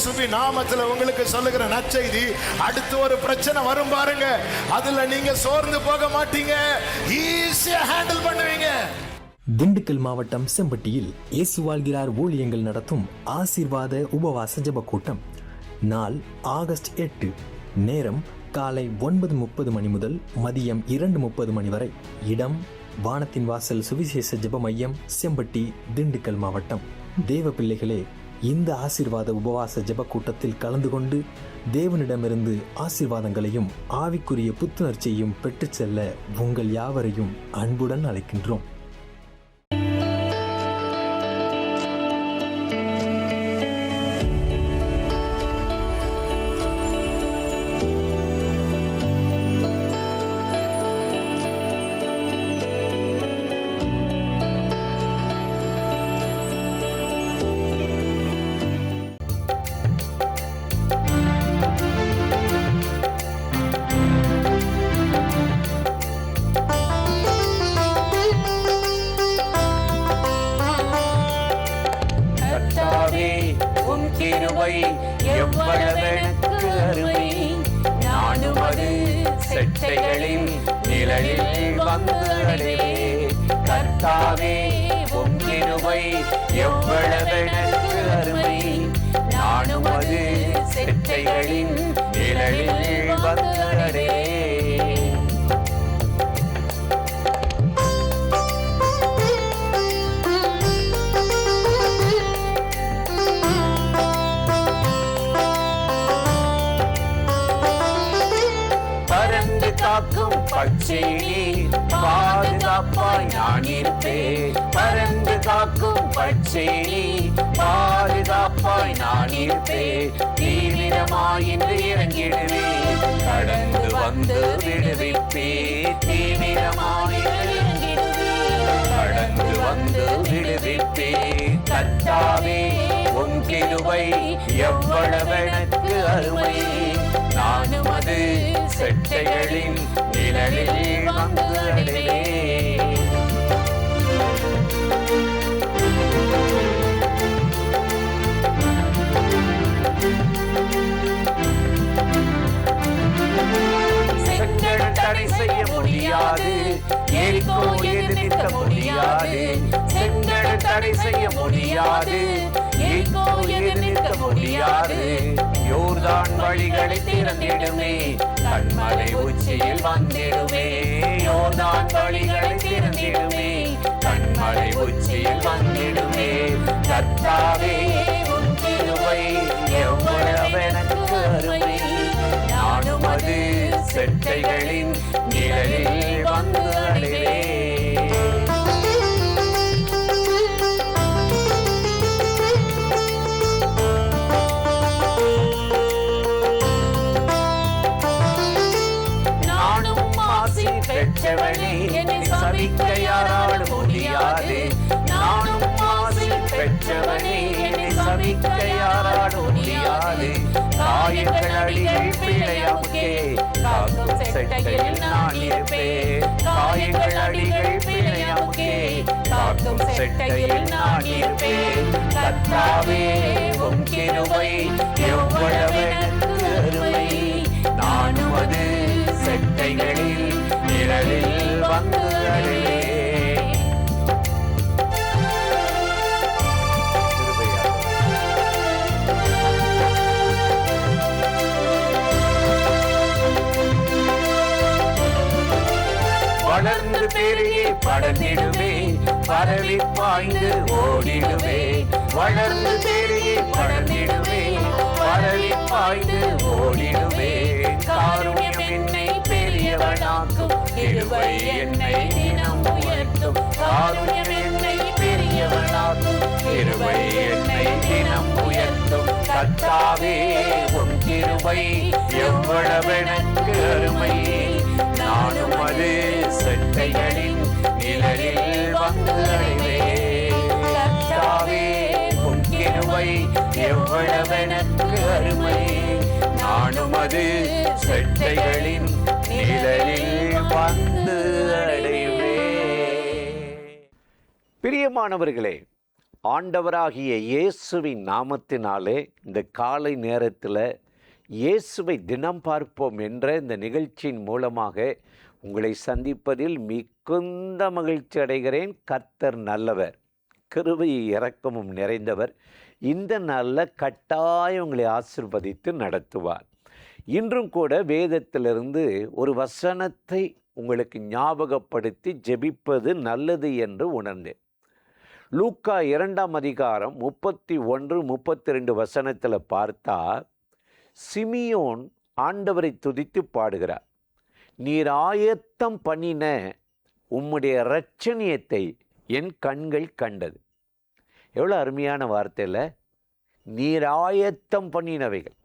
இயேசுவின் நாமத்துல உங்களுக்கு சொல்லுகிற நற்செய்தி, அடுத்து ஒரு பிரச்சனை வரும் பாருங்க, அதுல நீங்க சோர்ந்து போக மாட்டீங்க, ஈஸியா ஹேண்டில் பண்ணுவீங்க. திண்டுக்கல் மாவட்டம் செம்பட்டியில் இயேசு வாழ்கிறார் ஊழியங்கள் நடத்தும் ஆசீர்வாத உபவாச ஜெப கூட்டம். நாள் ஆகஸ்ட் 8. நேரம் காலை 9:30 மணி முதல் மதியம் 2:30 மணி வரை. இடம் வானத்தின் வாசல் சுவிசேஷ ஜெப மையம், செம்பட்டி, திண்டுக்கல் மாவட்டம். தேவ பிள்ளைகளே, இந்த ஆசீர்வாத உபவாச ஜெப கூட்டத்தில் கலந்து கொண்டு தேவனிடமிருந்து ஆசீர்வாதங்களையும் ஆவிக்குரிய புத்துணர்ச்சியையும் பெற்றுச் செல்ல உங்கள் யாவரையும் அன்புடன் அழைக்கின்றோம். கிருபை எவ்வளவெனக்கு அருமை, நானும் அது செட்டைகளின் நிழலில் வந்து அடைவேன். கர்த்தாவே உம் கிருபை எவ்வளவெனக்கு அருமை, நானும் அது செட்டைகளின் நிழலில் வந்து அடைவேன். காக்கும் பச்சையிலே பாதுகாப்பாய் நான் இருப்பேன். பறந்து காக்கும் பச்சையிலே பாதுகாப்பாய் நான் இருப்பேன். தீவிரமாய் இன்று இறங்கிடுவேன், கடந்து வந்து விடுவிப்பேன். தீவிரமாய் கடந்து வந்து விடுவிப்பேன். கர்த்தாவே உம் கிருபை எவ்வளவெனக்கு அருமை, நானும் அது செட்டைகளின் நிழலில் வந்து அடைவேன். செங்கடல் தடை செய்ய முடியாது, எரிகோ எதிர்க்க முடியாது. செங்கடல் தடை செய்ய முடியாது, எரிகோ எதிர்க்க முடியாது. யோர்தான் வழிகளை திறந்திடுமே, கண்மலை உச்சியில் வந்திடுமே. யோர்தான் வழிகளை திறந்திடுமே, கண்மலை உச்சியில் வந்திடுமே. கர்த்தாவே உம் கிருபை எவ்வளவெனக்கு அருமை, நானும் அது செட்டைகளின் நிழலில் வந்து அடைவேன். பெற்றவனே என்னை சபிக்க யாராலும் முடியாது. நானும் ஆசில் பெற்றவனே என்னை சபிக்க யாராலும் முடியாது. காயங்கள் அடிகள் பிழையாமுக்கே காக்கும் செட்டையில் நான் இருப்பேன். காயங்கள் அடிகள் பிழையாமுக்கே காக்கும் செட்டையில் நான் இருப்பேன். கர்த்தாவே உம் கிருபை எவ்வளவெனக்கு அருமை, நானும் அது செட்டைகளில் நிழலில் வந்து அடைவேன். வளர்ந்து பெருகி படர்ந்திடுவே, பரவி பாய்ந்து ஓடிடுவே. வளர்ந்து பெருகி படர்ந்திடுவே, பரவி பாய்ந்து ஓடிடுவே. காருண்யம் என்னை பெரியவனாக்கும், கிருபை என்னை தினம் உயர்த்தும். காருண்யம் என்னை பெரியவனாக்கும், கிருபை என்னை தினம் உயர்த்தும். கர்த்தாவே உம் கிருபை எவ்வளவெனக்கு அருமை, நானும் அது செட்டைகளின் நிழலில் வந்து அடைவேன். கர்த்தாவே உம் கிருபை எவ்வளவெனக்கு அருமை, நானும் அது செட்டைகளின் நிழலில் வந்து அடைவேன். பிரியமானவர்களே, ஆண்டவராகிய இயேசுவின் நாமத்தினாலே இந்த காலை நேரத்தில் இயேசுவை தினம் பார்ப்போம் என்ற இந்த நிகழ்ச்சியின் மூலமாக உங்களை சந்திப்பதில் மிகுந்த மகிழ்ச்சி அடைகிறேன். கர்த்தர் நல்லவர், கிருபை இரக்கமும் நிறைந்தவர். இந்த நாளில் கட்டாயம் உங்களை ஆசீர்வதித்து நடத்துவார். இன்றும் கூட வேதத்திலிருந்து ஒரு வசனத்தை உங்களுக்கு ஞாபகப்படுத்தி ஜெபிப்பது நல்லது என்று உணர்ந்தேன். லூக்கா 2ஆம் அதிகாரம் 31-32 வசனத்தில் பார்த்தா, சிமியோன் ஆண்டவரை துதித்து பாடுகிறார். நீர் ஆயத்தம் பண்ணின உம்முடைய இரட்சணியத்தை என் கண்கள் கண்டது. எவ்வளோ அருமையான வார்த்தையில், நீர் ஆயத்தம் பண்ணினவைகள்.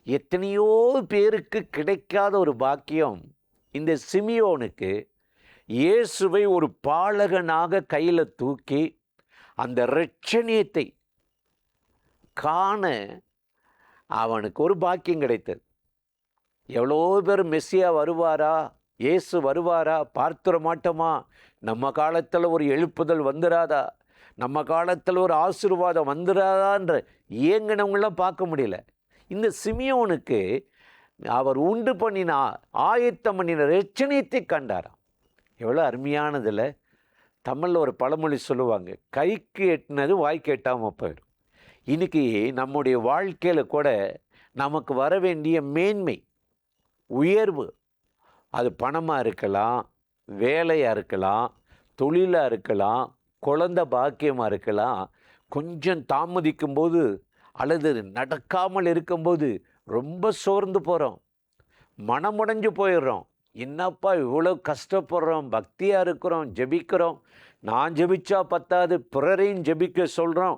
எத்தனையோ பேருக்கு கிடைக்காத ஒரு பாக்கியம் இந்த சிமியோனுக்கு. இயேசுவை ஒரு பாலகனாக கையில் தூக்கி அந்த இரட்சணியத்தை காண அவனுக்கு ஒரு பாக்கியம் கிடைத்தது. எவ்வளோ பேர் மெஸ்ஸியா வருவாரா, இயேசு வருவாரா, பார்த்துட மாட்டோமா, நம்ம காலத்தில் ஒரு எழுப்புதல் வந்துடாதா, நம்ம காலத்தில் ஒரு ஆசீர்வாதம் வந்துடாதான்ற ஏங்கினவங்களாம் பார்க்க முடியல. இந்த சிமியோனுக்கு அவர் உண்டு பண்ணினா ஆயத்தம் பண்ணின இரட்சணியத்தை கண்டாராம். எவ்வளோ அருமையானதில். தமிழில் ஒரு பழமொழி சொல்லுவாங்க, கைக்கு எட்டினது வாய்க்கு எட்டாமல் போயிடும். இன்றைக்கி நம்முடைய வாழ்க்கையில் கூட நமக்கு வர வேண்டிய மேன்மை, உயர்வு, அது பணமாக இருக்கலாம், வேலையாக இருக்கலாம், தொழிலாக இருக்கலாம், குழந்தை பாக்கியமாக இருக்கலாம். கொஞ்சம் தாமதிக்கும் போது அல்லது நடக்காமல் இருக்கும்போது ரொம்ப சோர்ந்து போகிறோம், மனமுடைஞ்சு போயிடுறோம். என்னப்பா இவ்வளோ கஷ்டப்படுறோம், பக்தியாக இருக்கிறோம், ஜெபிக்கிறோம், நான் ஜெபிச்சா பத்தாது, பிறரையும் ஜெபிக்க சொல்கிறோம்,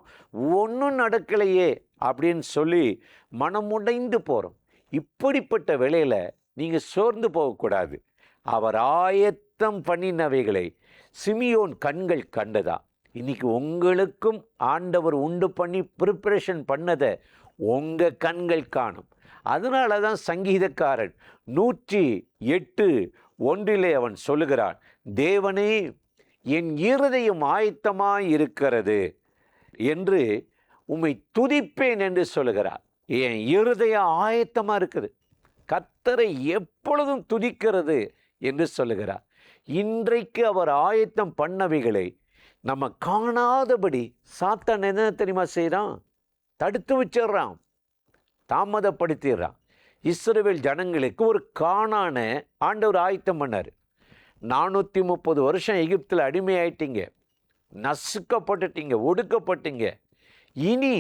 ஒன்றும் நடக்கலையே அப்படின்னு சொல்லி மனமுடைந்து போகிறோம். இப்படிப்பட்ட வேளையில் நீங்கள் சோர்ந்து போகக்கூடாது. அவர் ஆயத்தம் பண்ணினவைகளை சிமியோன் கண்கள் கண்டதா. இன்றைக்கி உங்களுக்கும் ஆண்டவர் உண்டு பண்ணி ப்ரிப்பரேஷன் பண்ணதை உங்கள் கண்கள் காணும். அதனால தான் சங்கீதக்காரன் 108:1 அவன் சொல்லுகிறான், தேவனே என் இருதயம் ஆயத்தமாய் இருக்கிறது என்று உம்மை துதிப்பேன் என்று சொல்லுகிறார். என் இருதயம் ஆயத்தமாக இருக்குது, கர்த்தரை எப்பொழுதும் துதிக்கிறது என்று சொல்லுகிறார். இன்றைக்கு அவர் ஆயத்தம் பண்ணவைகளை நம்ம காணாதபடி சாத்தான் என்ன தெரியுமா செய்கிறான்? தடுத்து வச்சிடுறான், தாமதப்படுத்திடுறான். இஸ்ரவேல் ஜனங்களுக்கு ஒரு கானான ஆண்டவர் ஆயத்தம் பண்ணார். 430 வருஷம் எகிப்தில் அடிமையாயிட்டீங்க, நசுக்கப்பட்டுட்டீங்க, ஒடுக்கப்பட்டீங்க. இனி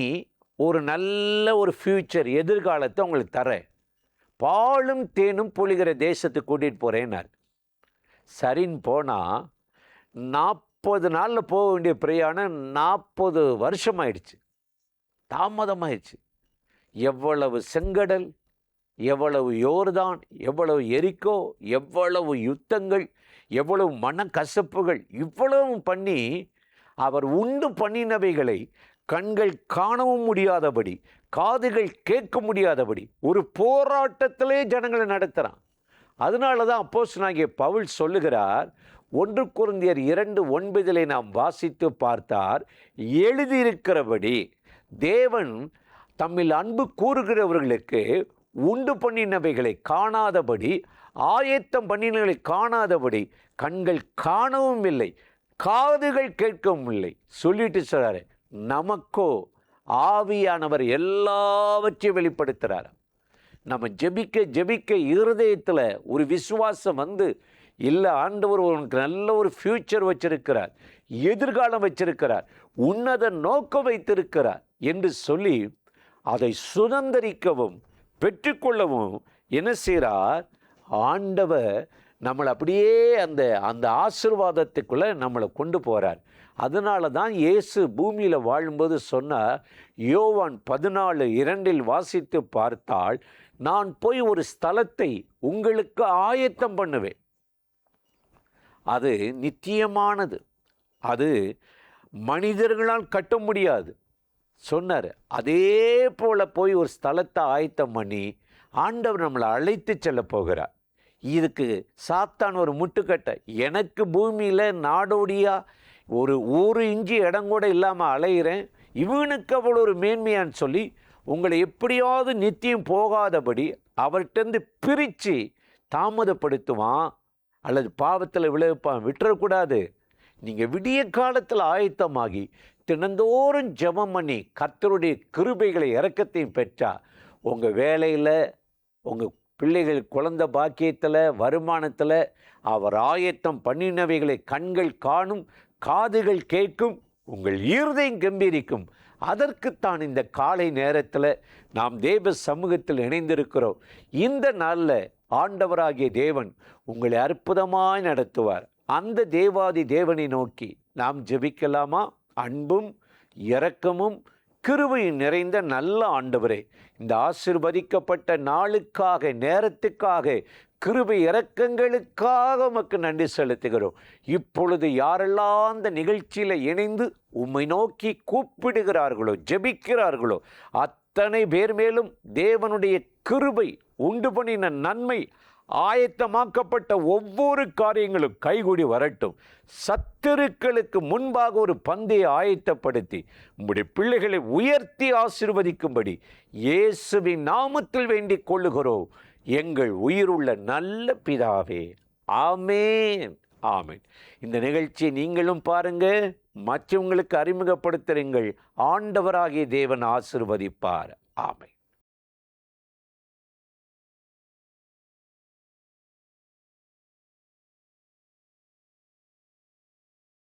ஒரு நல்ல ஒரு ஃப்யூச்சர், எதிர்காலத்தை உங்களுக்கு தரேன், பாலும் தேனும் பொழிகிற தேசத்துக்கு கூட்டிகிட்டு போகிறேன்னார். சரின்னு போனால் 40 நாளில் போக வேண்டிய பிரயாணம் 40 வருஷம் ஆயிடுச்சு, தாமதமாயிடுச்சு. எவ்வளவு செங்கடல், எவ்வளவு யோர்தான், எவ்வளவு எரிக்கோ, எவ்வளவு யுத்தங்கள், எவ்வளவு மனக்கசப்புகள், இவ்வளவு பண்ணி அவர் உண்டு பண்ணினவைகளை கண்கள் காணவும் முடியாதபடி, காதுகள் கேட்க முடியாதபடி ஒரு போராட்டத்திலே ஜனங்களை நடத்துகிறான். அதனால தான் அப்போஸ்தலனாகிய பவுல் சொல்லுகிறார், 1 கொரிந்தியர் 2:9 நாம் வாசித்து பார்த்தார், எழுதியிருக்கிறபடி தேவன் தம்மில் அன்பு கூறுகிறவர்களுக்கு உண்டு பண்ணினவைகளை காணாதபடி, ஆயத்தம் பண்ணினவைகளை காணாதபடி கண்கள் காணவும் இல்லை, காதுகள் கேட்கவும் இல்லை சொல்லிட்டு சொல்கிறாரு. நமக்கோ ஆவியானவர் எல்லாவற்றையும் வெளிப்படுத்துகிறார். நம்ம ஜெபிக்க ஜெபிக்க இருதயத்தில் ஒரு விசுவாசம் வந்து, இல்லை ஆண்டவர் உனக்கு நல்ல ஒரு ஃப்யூச்சர் வச்சிருக்கிறார், எதிர்காலம் வச்சிருக்கிறார், உன்னத நோக்கம் வைத்திருக்கிறார் என்று சொல்லி அதை சுதந்தரிக்கவும் பெற்றுக்கொள்ளவும் என்ன செய்கிறார்? ஆண்டவர் நம்மளை அப்படியே அந்த அந்த ஆசீர்வாதத்துக்குள்ளே நம்மளை கொண்டு போகிறார். அதனால தான் இயேசு பூமியில் வாழும்போது சொன்னார், யோவான் 14:2 வாசித்து பார்த்தால், நான் போய் ஒரு ஸ்தலத்தை உங்களுக்கு ஆயத்தம் பண்ணுவேன், அது நித்தியமானது, அது மனிதர்களால் கட்ட முடியாது சொன்னார். அதே போல் போய் ஒரு ஸ்தலத்தை ஆயத்தம் பண்ணி ஆண்டவர் நம்மளை அழைத்து செல்ல போகிறார். இதுக்கு சாத்தான் ஒரு முட்டுக்கட்டை, எனக்கு பூமியில் நாடோடியாக ஒரு இஞ்சி இடம் கூட இல்லாமல் அலையிறேன், இவனுக்கு அவ்வளோ ஒரு மேன்மையான்னு சொல்லி உங்களை எப்படியாவது நித்தியம் போகாதபடி அவர்கிட்டருந்து பிரித்து தாமதப்படுத்துவான் அல்லது பாவத்தில் விளைவிப்பான். விட்டுறக்கூடாது. நீங்கள் விடிய காலத்தில் ஆயத்தமாகி தினந்தோறும் ஜெபம் பண்ணி கர்த்தருடைய கிருபைகளை இரக்கத்தையும் பெற்றா உங்கள் வேலையில், உங்கள் பிள்ளைகள் குழந்தை பாக்கியத்தில், வருமானத்தில் அவர் ஆயத்தம் பண்ணினவைகளை கண்கள் காணும், காதுகள் கேட்கும், உங்கள் இருதயம் கம்பீரிக்கும். அதற்குத்தான் இந்த காலை நேரத்தில் நாம் தேவ சமூகத்தில் இணைந்திருக்கிறோம். இந்த நாளில் ஆண்டவராகிய தேவன் உங்களை அற்புதமாய் நடத்துவார். அந்த தேவாதி தேவனை நோக்கி நாம் ஜெபிக்கலாமா? அன்பும் இரக்கமும் கிருபையும் நிறைந்த நல்ல ஆண்டவரே, இந்த ஆசீர்வதிக்கப்பட்ட நாளுக்காக, நேரத்துக்காக, கிருபை இரக்கங்களுக்காக உமக்கு நன்றி செலுத்துகிறோம். இப்பொழுது யாரெல்லாம் அந்த நிகழ்ச்சியில் இணைந்து உம்மை நோக்கி கூப்பிடுகிறார்களோ, ஜெபிக்கிறார்களோ, அத்தனை பேர் மேலும் தேவனுடைய கிருபை உண்டு பண்ணின நன்மை, ஆயத்தமாக்கப்பட்ட ஒவ்வொரு காரியங்களும் கைகூடி வரட்டும். சத்துருக்களுக்கு முன்பாக ஒரு பந்தையை ஆயத்தப்படுத்தி உம்முடைய பிள்ளைகளை உயர்த்தி ஆசீர்வதிக்கும்படி இயேசுவின் நாமத்தில் வேண்டிக் கொள்ளுகிறோம் எங்கள் உயிருள்ள நல்ல பிதாவே. ஆமென், ஆமென். இந்த நிகழ்ச்சியை நீங்களும் பாருங்க, மற்றவங்களுக்கு அறிமுகப்படுத்துறீங்கள். ஆண்டவராகிய தேவன் ஆசீர்வதிப்பார். ஆமென்.